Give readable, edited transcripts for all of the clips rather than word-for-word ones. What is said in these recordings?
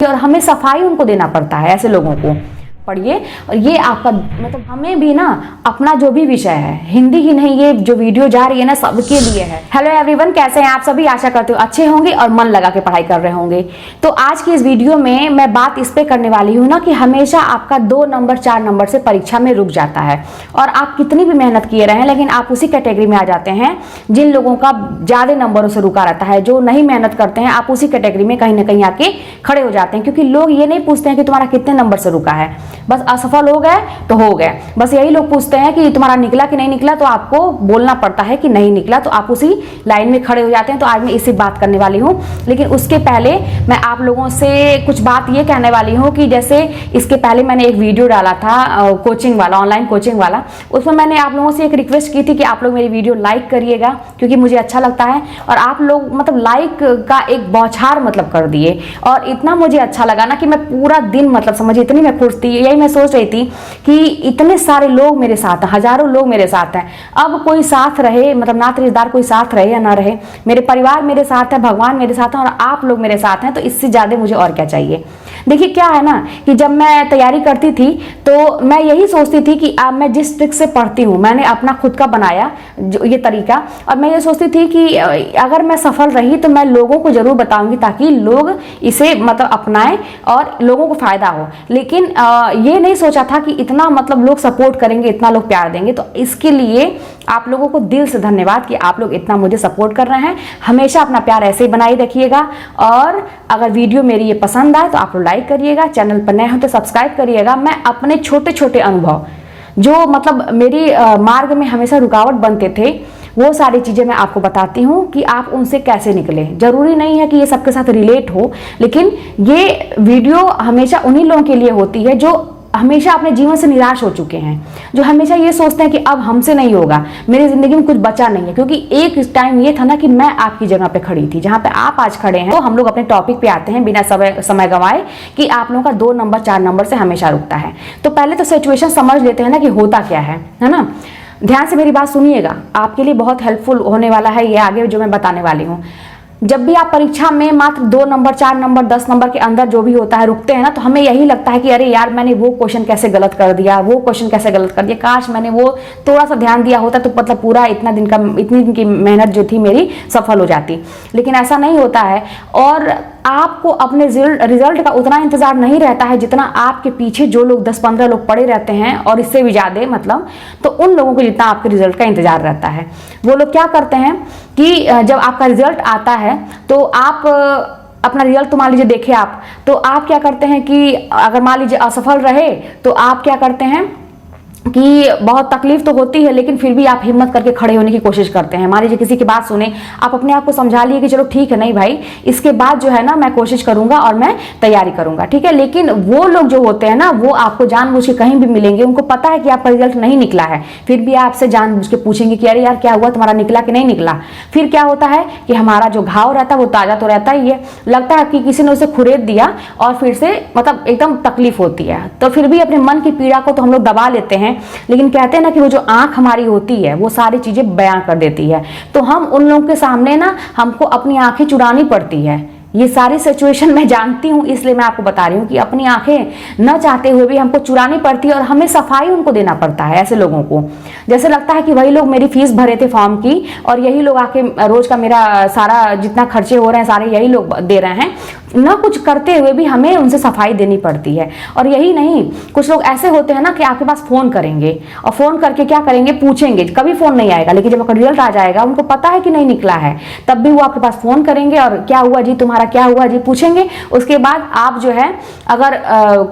और हमें सफाई उनको देना पड़ता है। ऐसे लोगों को पढ़िए। और ये आपका मतलब हमें भी ना अपना जो भी विषय है, हिंदी ही नहीं, ये जो वीडियो जा रही है ना सबके लिए है। हेलो एवरीवन, कैसे हैं आप सभी? आशा करते हो अच्छे होंगे और मन लगा के पढ़ाई कर रहे होंगे। तो आज की इस वीडियो में मैं बात इस पे करने वाली हूँ ना कि हमेशा आपका 2 नंबर 4 नंबर से परीक्षा में रुक जाता है और आप कितनी भी मेहनत किए रहे लेकिन आप उसी कैटेगरी में आ जाते हैं जिन लोगों का ज्यादा नंबरों से रुका रहता है। जो नहीं मेहनत करते हैं आप उसी कैटेगरी में कहीं ना कहीं आके खड़े हो जाते हैं, क्योंकि लोग ये नहीं पूछते हैं कि तुम्हारा कितने नंबर से रुका है, बस असफल हो गए तो हो गए। बस यही लोग पूछते हैं कि तुम्हारा निकला कि नहीं निकला, तो आपको बोलना पड़ता है कि नहीं निकला, तो आप उसी लाइन में खड़े हो जाते हैं। तो आज मैं इसी बात करने वाली हूँ, लेकिन उसके पहले मैं आप लोगों से कुछ बात ये कहने वाली हूँ कि जैसे इसके पहले मैंने एक वीडियो डाला था कोचिंग वाला, ऑनलाइन कोचिंग वाला। उसमें मैंने आप लोगों से एक रिक्वेस्ट की थी कि आप लोग मेरी वीडियो लाइक करिएगा, क्योंकि मुझे अच्छा लगता है। और आप लोग मतलब लाइक का एक बौछार मतलब कर दिए, और इतना मुझे अच्छा लगा ना कि मैं पूरा दिन मतलब समझिए इतनी मैं खुश थी। यही मैं सोच रही थी कि इतने सारे लोग मेरे साथ हैं, हजारों लोग मेरे साथ हैं। अब कोई साथ रहे, मतलब नात रिश्तेदार कोई साथ रहे या ना रहे, मेरे परिवार मेरे साथ है, भगवान मेरे साथ है और आप लोग मेरे साथ हैं, तो इससे ज्यादा मुझे और क्या चाहिए। देखिए क्या है ना कि जब मैं तैयारी करती थी तो मैं यही सोचती थी कि अब मैं जिस ट्रिक से पढ़ती हूँ, मैंने अपना खुद का बनाया जो ये तरीका, और मैं ये सोचती थी कि अगर मैं सफल रही तो मैं लोगों को जरूर बताऊंगी ताकि लोग इसे मतलब अपनाएं और लोगों को फायदा हो। लेकिन ये नहीं सोचा था कि इतना मतलब लोग सपोर्ट करेंगे, इतना लोग प्यार देंगे। तो इसके लिए आप लोगों को दिल से धन्यवाद कि आप लोग इतना मुझे सपोर्ट कर रहे हैं। हमेशा अपना प्यार ऐसे ही बनाए रखिएगा, और अगर वीडियो मेरी ये पसंद आए तो आप लोग लाइक करिएगा, चैनल पर नए हो तो सब्सक्राइब करिएगा। मैं अपने छोटे छोटे अनुभव जो मतलब मेरी मार्ग में हमेशा रुकावट बनते थे, वो सारी चीजें मैं आपको बताती हूँ कि आप उनसे कैसे निकले। जरूरी नहीं है कि ये सबके साथ रिलेट हो, लेकिन ये वीडियो हमेशा उन्हीं लोगों के लिए होती है जो हमेशा अपने जीवन से निराश हो चुके हैं, जो हमेशा ये सोचते हैं कि अब हमसे नहीं होगा, मेरी जिंदगी में कुछ बचा नहीं है। क्योंकि एक टाइम ये था ना कि मैं आपकी जगह पे खड़ी थी जहां पे आप आज खड़े हैं। तो हम लोग अपने टॉपिक पे आते हैं बिना समय गंवाए कि आप लोगों का 2 नंबर 4 नंबर से हमेशा रुकता है। तो पहले तो सिचुएशन समझ लेते हैं ना कि होता क्या है ना। ध्यान से मेरी बात सुनिएगा, आपके लिए बहुत हेल्पफुल होने वाला है ये आगे जो मैं बताने वाली हूँ। जब भी आप परीक्षा में मात्र 2 नंबर 4 नंबर 10 नंबर के अंदर जो भी होता है रुकते हैं ना, तो हमें यही लगता है कि अरे यार मैंने वो क्वेश्चन कैसे गलत कर दिया, वो क्वेश्चन कैसे गलत कर दिया, काश मैंने वो थोड़ा सा ध्यान दिया होता तो मतलब पूरा इतनी दिन की मेहनत जो थी मेरी सफल हो जाती। लेकिन ऐसा नहीं होता है, और आपको अपने रिजल्ट का उतना इंतजार नहीं रहता है जितना आपके पीछे जो लोग 10-15 लोग पड़े रहते हैं, और इससे भी ज्यादा मतलब, तो उन लोगों को जितना आपके रिजल्ट का इंतजार रहता है। वो लोग क्या करते हैं कि जब आपका रिजल्ट आता है तो आप अपना रिजल्ट तो मान लीजिए देखे आप, तो आप क्या करते हैं कि अगर मान लीजिए असफल रहे तो आप क्या करते हैं कि बहुत तकलीफ तो होती है, लेकिन फिर भी आप हिम्मत करके खड़े होने की कोशिश करते हैं। मान लीजिए किसी की बात सुने, आप अपने आप को समझा लिए कि चलो ठीक है, नहीं भाई इसके बाद जो है ना मैं कोशिश करूंगा और मैं तैयारी करूंगा, ठीक है। लेकिन वो लोग जो होते हैं ना, वो आपको जानबूझ के कहीं भी मिलेंगे, उनको पता है कि आपका रिजल्ट नहीं निकला है, फिर भी आपसे जानबूझ के पूछेंगे कि अरे यार क्या हुआ, तुम्हारा निकला कि नहीं निकला। फिर क्या होता है कि हमारा जो घाव रहता है वो ताजा तो रहता ही है, लगता है कि किसी ने उसे खुरेद दिया और फिर से मतलब एकदम तकलीफ होती है। तो फिर भी अपने मन की पीड़ा को तो हम लोग दबा लेते हैं, लेकिन कहते हैं ना कि वो जो आंख हमारी होती है वो सारी चीजें बयां कर देती है। तो हम उन लोगों के सामने ना हमको अपनी आंखें चुरानी पड़ती है। ये सारी सिचुएशन मैं जानती हूँ, इसलिए मैं आपको बता रही हूँ कि अपनी आंखें न चाहते हुए भी हमको चुरानी पड़ती है और हमें सफाई उनको देना पड़ता है। ऐसे लोगों को जैसे लगता है कि वही लोग मेरी फीस भरे थे फॉर्म की, और यही लोग आके रोज का मेरा सारा जितना खर्चे हो रहे हैं सारे यही लोग दे रहे हैं, न कुछ करते हुए भी हमें उनसे सफाई देनी पड़ती है। और यही नहीं, कुछ लोग ऐसे होते हैं ना कि आपके पास फोन करेंगे और फोन करके क्या करेंगे, पूछेंगे। कभी फोन नहीं आएगा, लेकिन जब आपका रिजल्ट आ जाएगा उनको पता है कि नहीं निकला है, तब भी वो आपके पास फोन करेंगे और क्या हुआ जी, तुम्हारा क्या हुआ जी पूछेंगे। उसके बाद आप जो है अगर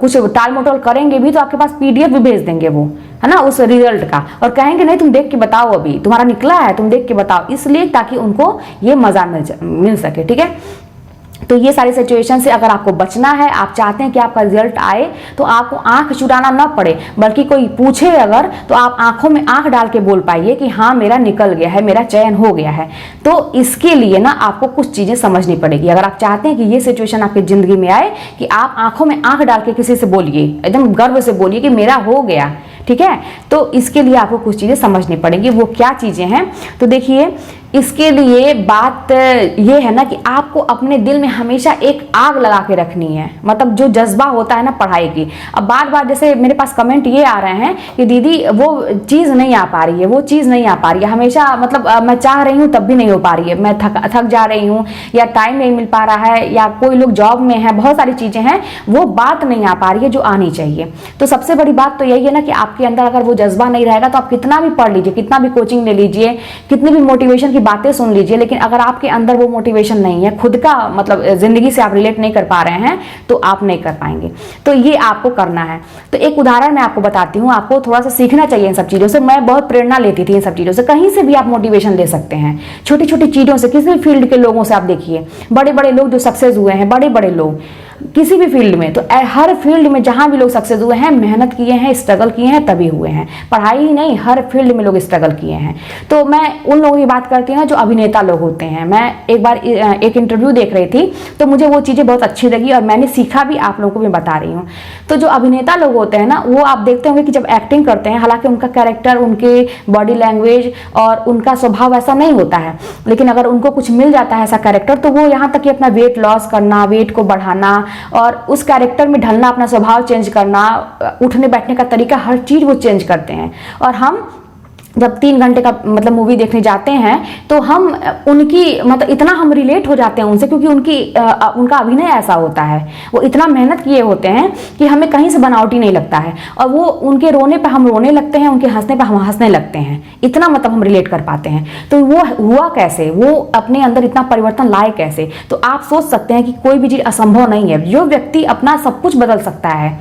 कुछ टाल मटोल करेंगे भी तो आपके पास PDF भी भेज देंगे वो, है ना, उस रिजल्ट का, और कहेंगे नहीं तुम देख के बताओ, अभी तुम्हारा निकला है तुम देख के बताओ, इसलिए ताकि उनको ये मजा मिल सके, ठीक है। तो ये सारी सिचुएशन से अगर आपको बचना है, आप चाहते हैं कि आपका रिजल्ट आए, तो आपको आंख चुराना ना पड़े, बल्कि कोई पूछे अगर तो आप आंखों में आंख डाल के बोल पाइए कि हाँ मेरा निकल गया है, मेरा चयन हो गया है। तो इसके लिए ना आपको कुछ चीजें समझनी पड़ेगी। अगर आप चाहते हैं कि ये सिचुएशन आपकी जिंदगी में आए कि आप आंखों में आंख डाल के किसी से बोलिए, एकदम गर्व से बोलिए कि मेरा हो गया, ठीक है। तो इसके लिए आपको कुछ चीजें समझनी पड़ेंगी। वो क्या चीजें हैं, तो देखिए इसके लिए बात ये है ना कि आपको अपने दिल में हमेशा एक आग लगा के रखनी है, मतलब जो जज्बा होता है ना पढ़ाई की। अब बार बार जैसे मेरे पास कमेंट ये आ रहे हैं कि दीदी वो चीज़ नहीं आ पा रही है, वो चीज़ नहीं आ पा रही है, हमेशा मतलब मैं चाह रही हूँ तब भी नहीं हो पा रही है, मैं थक जा रही हूँ, या टाइम नहीं मिल पा रहा है, या कोई लोग जॉब में है, बहुत सारी चीज़ें हैं, वो बात नहीं आ पा रही है जो आनी चाहिए। तो सबसे बड़ी बात तो यही है ना कि आपके अंदर अगर वो जज्बा नहीं रहेगा तो आप कितना भी पढ़ लीजिए, कितना भी कोचिंग ले लीजिए, कितनी भी मोटिवेशन की बातें सुन लीजिए, लेकिन अगर आपके अंदर वो मोटिवेशन नहीं है, खुद का मतलब जिंदगी से आप रिलेट नहीं कर पा रहे हैं, तो आप नहीं कर पाएंगे। तो ये आपको करना है। तो एक उदाहरण मैं आपको बताती हूँ, आपको थोड़ा सा सीखना चाहिए इन सब चीज़ों से। मैं बहुत प्रेरणा लेती थी इन सब चीज़ों से, कहीं से भी आप मोटिवेशन ले सकते हैं, छोटी छोटी चीज़ों से, किसी भी फील्ड के लोगों से आप देखिए, बड़े बड़े लोग जो सक्सेस हुए हैं, बड़े बड़े लोग किसी भी फील्ड में, तो हर फील्ड में जहां भी लोग सक्सेस हुए हैं, मेहनत किए हैं, स्ट्रगल किए हैं, तभी हुए हैं। पढ़ाई ही नहीं, हर फील्ड में लोग स्ट्रगल किए हैं। तो मैं उन लोगों की बात करती हूँ जो अभिनेता लोग होते हैं। मैं एक बार एक इंटरव्यू देख रही थी, तो मुझे वो चीज़ें बहुत अच्छी लगी और मैंने सीखा भी, आप लोगों को भी बता रही हूँ। तो जो अभिनेता लोग होते हैं ना, वो आप देखते होंगे कि जब एक्टिंग करते हैं, हालांकि उनका कैरेक्टर, उनके बॉडी लैंग्वेज और उनका स्वभाव ऐसा नहीं होता है, लेकिन अगर उनको कुछ मिल जाता है ऐसा कैरेक्टर, तो वो यहाँ तक कि अपना वेट लॉस करना, वेट को बढ़ाना और उस कैरेक्टर में ढलना, अपना स्वभाव चेंज करना, उठने बैठने का तरीका, हर चीज़ वो चेंज करते हैं। और हम जब 3 घंटे का मतलब मूवी देखने जाते हैं, तो हम उनकी मतलब इतना हम रिलेट हो जाते हैं उनसे, क्योंकि उनका अभिनय ऐसा होता है, वो इतना मेहनत किए होते हैं कि हमें कहीं से बनावटी नहीं लगता है, और वो उनके रोने पे हम रोने लगते हैं, उनके हंसने पे हम हंसने लगते हैं, इतना मतलब हम रिलेट कर पाते हैं। तो वो हुआ कैसे, वो अपने अंदर इतना परिवर्तन लाए कैसे? तो आप सोच सकते हैं कि कोई भी चीज़ असंभव नहीं है। जो व्यक्ति अपना सब कुछ बदल सकता है,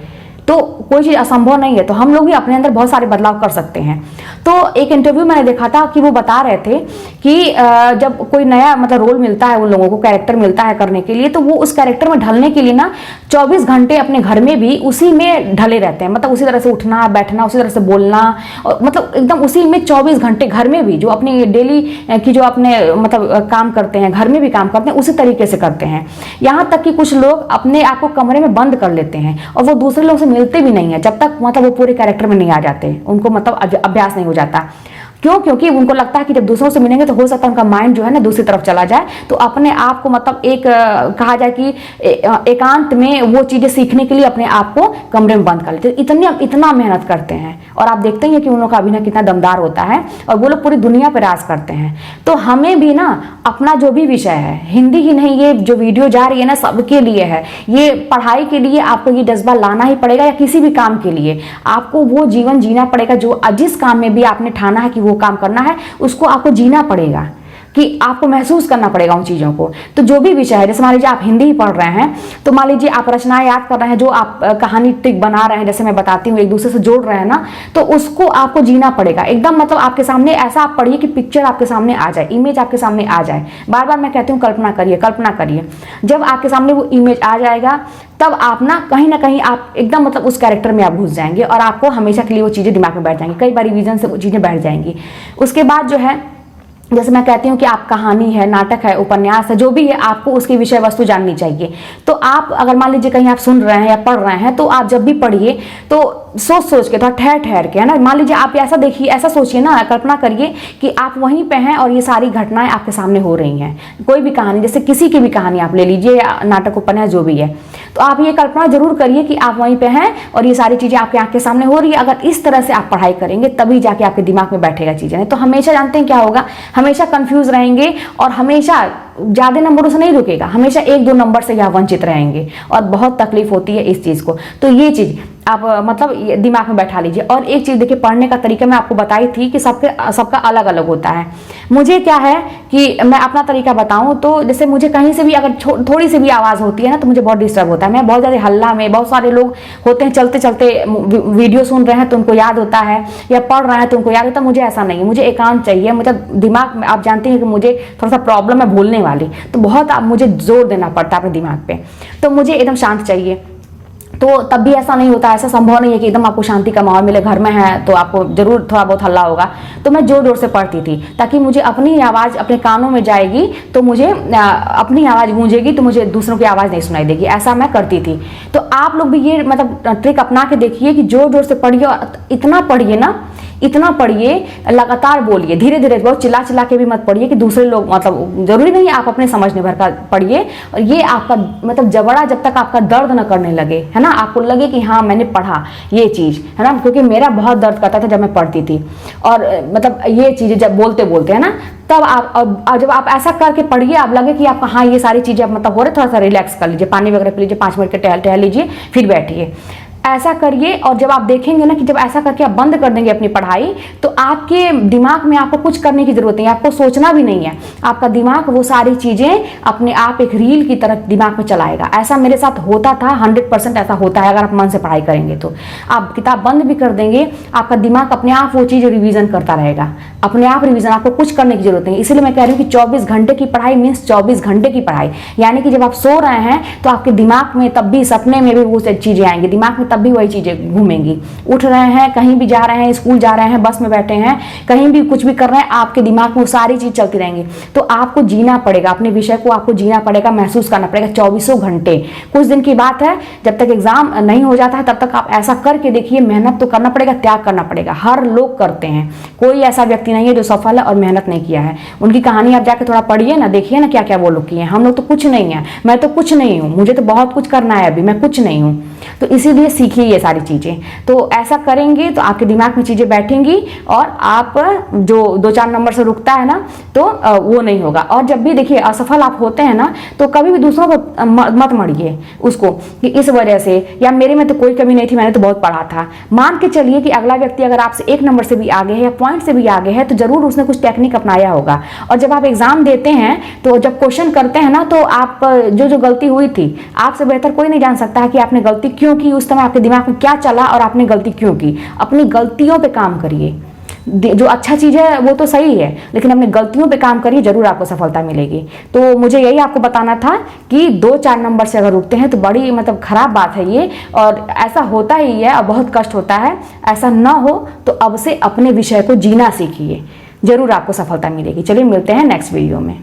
तो कोई चीज़ असंभव नहीं है। तो हम लोग भी अपने अंदर बहुत सारे बदलाव कर सकते हैं। तो एक इंटरव्यू मैंने देखा था कि वो बता रहे थे कि जब कोई नया मतलब रोल मिलता है, उन लोगों को कैरेक्टर मिलता है करने के लिए, तो वो उस कैरेक्टर में ढलने के लिए ना 24 घंटे अपने घर में भी उसी में ढले रहते हैं, मतलब उसी तरह से उठना बैठना, उसी तरह से बोलना, और मतलब एकदम उसी में 24 घंटे घर में भी जो अपनी डेली की जो अपने मतलब काम करते हैं, घर में भी काम करते हैं, उसी तरीके से करते हैं। यहाँ तक कि कुछ लोग अपने आप को कमरे में बंद कर लेते हैं और वो दूसरे लोग से मिलते भी नहीं है जब तक मतलब वो पूरे कैरेक्टर में नहीं आ जाते, उनको मतलब अभ्यास नहीं हो जाता। क्यों? क्योंकि उनको लगता है कि जब दूसरों से मिलेंगे तो हो सकता है उनका माइंड जो है ना दूसरी तरफ चला जाए। तो अपने आप को मतलब एक कहा जाए कि एकांत में वो चीज़ें सीखने के लिए अपने आप को कमरे में बंद कर लेते हैं। इतना मेहनत करते हैं, और आप देखते हैं कि उन लोगों का अभिनय कितना दमदार होता है, और वो लोग पूरी दुनिया पर राज करते हैं। तो हमें भी ना अपना जो भी विषय है, हिंदी ही नहीं, ये जो वीडियो जा रही है ना सबके लिए है। ये पढ़ाई के लिए आपको ये जज्बा लाना ही पड़ेगा, या किसी भी काम के लिए आपको वो जीवन जीना पड़ेगा जो जिस काम में भी आपने ठाना है कि वो काम करना है, उसको आपको जीना पड़ेगा, कि आपको महसूस करना पड़ेगा उन चीज़ों को। तो जो भी विषय है, जैसे मान लीजिए आप हिंदी ही पढ़ रहे हैं, तो मान लीजिए आप रचनाएं याद कर रहे हैं, जो आप कहानी ट्रिक बना रहे हैं, जैसे मैं बताती हूँ, एक दूसरे से जोड़ रहे हैं ना, तो उसको आपको जीना पड़ेगा एकदम। मतलब आपके सामने ऐसा आप पढ़िए कि पिक्चर आपके सामने आ जाए, इमेज आपके सामने आ जाए। बार बार मैं कहती हूँ कल्पना करिए, कल्पना करिए। जब आपके सामने वो इमेज आ जाएगा, तब आप ना कहीं आप एकदम मतलब उस कैरेक्टर में आप घुस जाएंगे, और आपको हमेशा के लिए वो चीज़ें दिमाग में बैठ जाएंगी। कई बार रिवीजन से वो चीज़ें बैठ जाएंगी। उसके बाद जो है, जैसे मैं कहती हूँ कि आप कहानी है, नाटक है, उपन्यास है, जो भी है, आपको उसकी विषय वस्तु जाननी चाहिए। तो आप अगर मान लीजिए कहीं आप सुन रहे हैं या पढ़ रहे हैं, तो आप जब भी पढ़िए तो सोच के, थोड़ा ठहर के, है ना। मान लीजिए आप ऐसा देखिए, ऐसा सोचिए ना, कल्पना करिए कि आप वहीं पे हैं और ये सारी घटनाएं आपके सामने हो रही हैं। कोई भी कहानी, जैसे किसी की भी कहानी आप ले लीजिए, या नाटक उपन्यास जो भी है, तो आप ये कल्पना जरूर करिए कि आप वहीं पे हैं और ये सारी चीज़ें आपके आँख के सामने हो रही है। अगर इस तरह से आप पढ़ाई करेंगे, तभी जाके आपके दिमाग में बैठेगा चीज़ें। नहीं तो हमेशा जानते हैं क्या होगा, हमेशा कंफ्यूज रहेंगे, और हमेशा ज़्यादा नंबरों से नहीं रुकेगा, हमेशा 1-2 नंबर से यहाँ वंचित रहेंगे, और बहुत तकलीफ होती है इस चीज़ को। तो ये चीज़ आप मतलब दिमाग में बैठा लीजिए। और एक चीज़ देखिए, पढ़ने का तरीका मैं आपको बताई थी कि सबका अलग अलग होता है। मुझे क्या है कि मैं अपना तरीका बताऊं, तो जैसे मुझे कहीं से भी अगर थोड़ी सी भी आवाज़ होती है ना, तो मुझे बहुत डिस्टर्ब होता है। मैं बहुत ज़्यादा हल्ला में, बहुत सारे लोग होते हैं चलते चलते वीडियो सुन रहे हैं तो उनको याद होता है, या पढ़ रहे हैं तो उनको याद होता है। मुझे ऐसा नहीं है, मुझे एकांत चाहिए। मतलब दिमाग में, आप जानते हैं कि मुझे थोड़ा सा प्रॉब्लम है भूलने वाली, तो बहुत मुझे जोर देना पड़ता है अपने दिमाग पे। तो मुझे एकदम शांत चाहिए। तो तब भी ऐसा नहीं होता, ऐसा संभव नहीं है कि एकदम आपको शांति का माहौल मिले। घर में है तो आपको जरूर थोड़ा बहुत हल्ला होगा। तो मैं जोर जोर से पढ़ती थी, ताकि मुझे अपनी आवाज़ अपने कानों में जाएगी, तो मुझे अपनी आवाज़ गूंजेगी, तो मुझे दूसरों की आवाज़ नहीं सुनाई देगी। ऐसा मैं करती थी। तो आप लोग भी ये मतलब ट्रिक अपना के देखिए कि जोर जोर से पढ़िए, और इतना पढ़िए ना इतना पढ़िए, लगातार बोलिए, धीरे धीरे, बहुत चिल्ला चिल्ला के भी मत पढ़िए कि दूसरे लोग, मतलब जरूरी नहीं आप अपने समझने भर का पढ़िए। और ये आपका मतलब जबड़ा जब तक आपका दर्द न करने लगे, है ना, आपको लगे कि हाँ मैंने पढ़ा ये चीज़, है ना, क्योंकि मेरा बहुत दर्द करता था जब मैं पढ़ती थी, और मतलब ये चीज़ें जब बोलते बोलते, है ना, तब आप जब आप ऐसा करके पढ़िए, आप लगे कि आपका हाँ ये सारी चीज़ें मतलब हो रहे, थोड़ा सा रिलैक्स कर लीजिए, पानी वगैरह पी लीजिए, 5 मिनट के टहल लीजिए, फिर बैठिए, ऐसा करिए। और जब आप देखेंगे ना कि जब ऐसा करके आप बंद कर देंगे अपनी पढ़ाई, तो आपके दिमाग में आपको कुछ करने की जरूरत नहीं है, आपको सोचना भी नहीं है, आपका दिमाग वो सारी चीजें अपने आप एक रील की तरह दिमाग में चलाएगा। ऐसा मेरे साथ होता था, 100% ऐसा होता है। अगर आप मन से पढ़ाई करेंगे तो आप किताब बंद भी कर देंगे, आपका दिमाग अपने आप वो चीज रिवीजन करता रहेगा, अपने आप रिवीजन, आपको कुछ करने की जरूरत नहीं। इसलिए मैं कह रही हूँ कि 24 घंटे की पढ़ाई मीन्स 24 घंटे की पढ़ाई, यानी कि जब आप सो रहे हैं तो आपके दिमाग में तब भी, सपने में भी वो चीजें आएंगी, दिमाग में तब भी वही चीजें घूमेंगी। उठ रहे हैं, कहीं भी जा रहे हैं, स्कूल जा रहे हैं, बस में बैठे हैं, कहीं भी कुछ भी कर रहे हैं, आपके दिमाग में वो सारी चीज चलती रहेंगी। तो आपको जीना पड़ेगा, अपने विषय को आपको जीना पड़ेगा, महसूस करना पड़ेगा 24 घंटे। कुछ दिन की बात है, जब तक एग्जाम नहीं हो जाता है तब तक आप ऐसा करके देखिए। मेहनत तो करना पड़ेगा, त्याग करना पड़ेगा, हर लोग करते हैं, कोई ऐसा व्यक्ति नहीं है जो सफल है और मेहनत नहीं किया है। उनकी कहानी आप जाके थोड़ा पढ़िए ना, देखिए ना क्या क्या वो लोग किए हैं। हम लोग तो कुछ नहीं है, मैं तो कुछ नहीं हूँ, मुझे तो बहुत कुछ करना है, अभी मैं कुछ नहीं हूँ। तो इसीलिए सीखिए ये सारी चीजें। तो ऐसा करेंगे तो आपके दिमाग में चीजें बैठेंगी और आप जो 2-4 नंबर से रुकता है ना, तो वो नहीं होगा। और जब भी देखिए असफल आप होते हैं ना, तो कभी भी दूसरों को मत मढ़िए उसको कि इस वजह से, या मेरे में तो कोई कमी नहीं थी, मैंने तो बहुत पढ़ा था। मान के चलिए कि अगला व्यक्ति अगर आपसे 1 नंबर से भी आगे है या पॉइंट से भी आगे है, तो जरूर उसने कुछ टेक्निक अपनाया होगा। और जब आप एग्जाम देते हैं तो जब क्वेश्चन करते हैं ना, तो आप जो गलती हुई थी, आपसे बेहतर कोई नहीं जान सकता है कि आपने गलती क्यों की, उस समय आपके दिमाग में क्या चला और आपने गलती क्यों की। अपनी गलतियों पे काम करिए, जो अच्छा चीज है वो तो सही है, लेकिन अपनी गलतियों पे काम करिए, जरूर आपको सफलता मिलेगी। तो मुझे यही आपको बताना था कि 2-4 नंबर से अगर रुकते हैं तो बड़ी मतलब खराब बात है ये, और ऐसा होता ही है और बहुत कष्ट होता है। ऐसा ना हो तो अब से अपने विषय को जीना सीखिए, जरूर आपको सफलता मिलेगी। चलिए मिलते हैं नेक्स्ट वीडियो में।